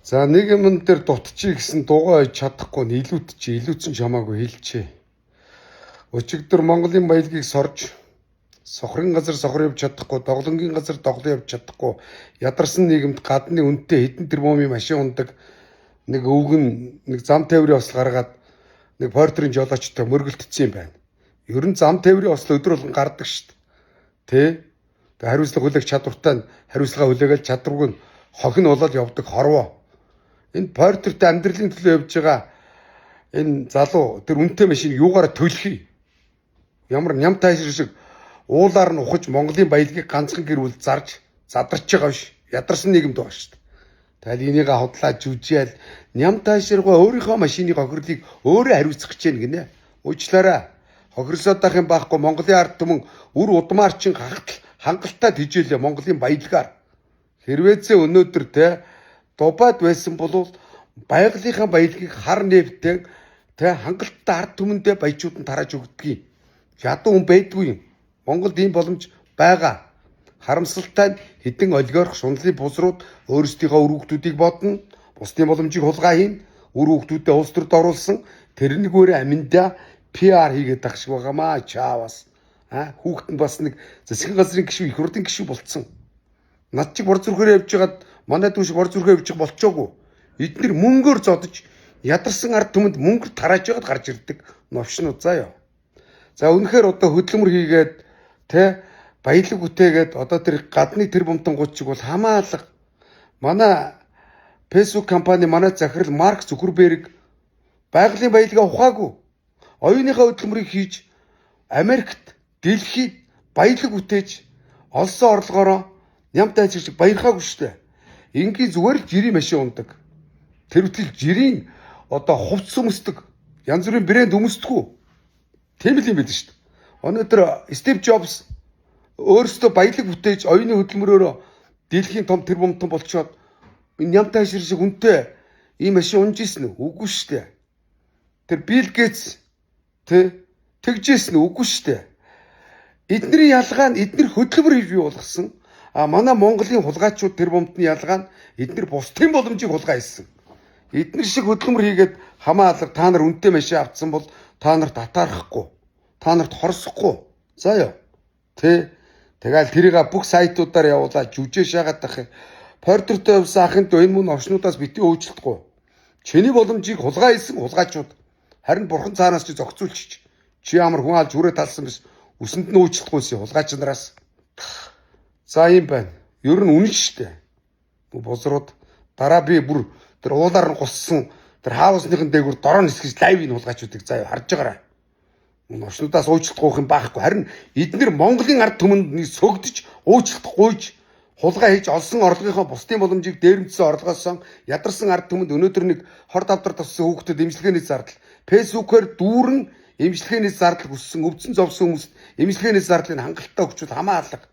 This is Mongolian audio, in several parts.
За нэг юм дээр дутчих гэсэн дуугаа чадахгүй нь илүүцэн чамаагүй хэлчихэ. Өчигдөр Монголын баялагийг сорж сохрын газар сохор явж чадахгүй, доглонгийн газар доглон явж чадахгүй ядарсан нийгэмд гадны үнэтэй хэдэн тэрбумын машин ундаг нэг өвгөн нэг зам тээврийн осол гаргаад нэг портрийн жолоочтой мөргөлдсөн юм байна. Ер нь зам тээврийн осол өдөр болгон гардаг шүү дээ. Тэ? Хариуцлага хүлээх чадвартай нь хариуцлага хүлээгээл чадваргүй нь хохин болоод явдаг хорвоо. Энэ портрт амьдралын төлөө явж байгаа энэ залуу тэр үнэтэй машин юугаараа төлөхий? Ямар ням тайшир шиг уулаар нь ухаж Монголын баялагийг ганцхан гэр бүл зарж задарч байгаа биш. Ядарсан нийгэмд байгаа шүү дээ. Тэгэл энийг хотлаад жүжиэл ням тайширгаа өөрийнхөө машины хохирлыг өөрөө хариуцах гэж байна гинэ. Уучлаарай. Хохирсоод байх юм байхгүй Монголын ард түмэн үр удмаарчин хангалттай тижээлээ Монголын баялагаар. Хэрвээзээ өнөөдөр те Дубайд байсан бол байгалийнхаа баялагийг хар нефтэн тэ хангалттай ард түмэндээ баячууд нь тарааж өгдөгий. Ядуу хүн байдгүй юм. Монголд ийм боломж байгаа. Харамсалтай нь хэдэн олигарх шунлын бузрууд өөрсдийнхөө үр хүүхдүүдийг бодно. Бусдын боломжийг хулгай хийн. Үр хүүхдүүдэд улс төрд оруулсан тэрнэгүүрээ аминдаа PR хийгээд тах шиг байгаамаа чаавас. Хүүхэд нь бас нэг засгийн газрын гишүүн их хурлын гишүүн болцсон. Над чиг бор зүрхээр явж байгаад манай дүүш бор зүрхээ явж болчоогүй. Эдгээр мөнгөөр зодож ядарсан ард түмэнд мөнгө тарааж байгаад гарч ирдэг новшнууд заяа. За үнэхээр одоо хөдөлмөр хийгээд тэ баялаг бүтээгээд одоо тэр гадны тэр бомтонгууд чиг бол хамаалга. Манай Facebook компани манай захирал Марк Зүкерберг байгалийн баялагаа ухаагүй. Оюуныхаа хөдөлмөрийг хийж Америкт дэлхийд баялаг бүтээж олсон орлогоороо нямтай шиг баярхаагүй шүү дээ. Ингийн зүгээр л жирийн машин ундаг. Тэр үтэл жирийн одоо хувцс өмсдөг. Янз бүрийн брэнд өмсдөггүй. Тийм л юм байдаг шүү дээ. Өнөөдөр Стив Джобс өөрөөсөө баялаг бүтээж оюуны хөдөлмөрөөрөө дэлхийн том тэр бомтон болчоод нямтай шиг үнэтэй ийм машин унжсэн үү? Үгүй шүү дээ. Тэр Билл Гейтс тэгжсэн үү? Үгүй шүү дээ. Эдний ялгаа нь эдгээр хөдөлмөр хийж бий болгосон. Манай Монголын хулгайчууд тэр бомтны ялгаа нь эдгээр бусдын боломжийг хулгай хийсэн. Эдгээр шиг хөдөлмөр хийгээд хамаалга та нар үнэтэй машин авцсан бол та нарт татаарахгүй. Та нарт хорсохгүй. Заяа. Тэгэл тэрийг бүх сайтуудаар явуулаад жүжээ шаагаад тах. Портрттой явсан ахын дөө энэ мөн орчнуудаас битгий өөчлөхгүй. Чиний боломжийг хулгай хийсэн хулгайчууд харин бурхан цаанаас чи зохицуулчих. Чи ямар хүн алж хүрээ талсан биш. Үсэнд нь өөчлөхгүйсэн хулгайч нараас. За юм байна. Ер нь үнэн шүү дээ. Бузрууд дараа би бүр тэр уулаар нь гуссан тэр хаусныхын дээгүүр дороо нисгэж лайвыг хулгайчуудыг заяа харж байгаарай. Орчнуудаас уучлахгүй юм байхгүй. Харин эдгээр Монголын ард түмэнд сөгдөж уучлахгүйж хулгай хийж олсон орлогынхоо бусдын боломжийг дээрэмдсэн орлогоосоо ядарсан ард түмэнд өнөөдөр нэг хор давтар туссан хүүхдэд эмчилгээний зардал фэйсбүүкээр дүүрэн эмчилгээний зардал хүссэн өвдсөн зовсон хүмүүст эмчилгээний зардлыг хангалттай өгчүүл хамаалга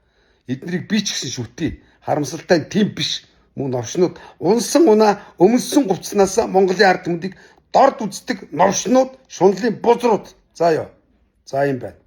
эднийг би ч гэсэн шүтээ харамсалтай тийм биш мөн орчнууд унсан унаа өмссөн говцнаасаа Монголын ард түмэндийг дорд үздэг новшнууд шунлын бузрууд заа ёо за юм байна.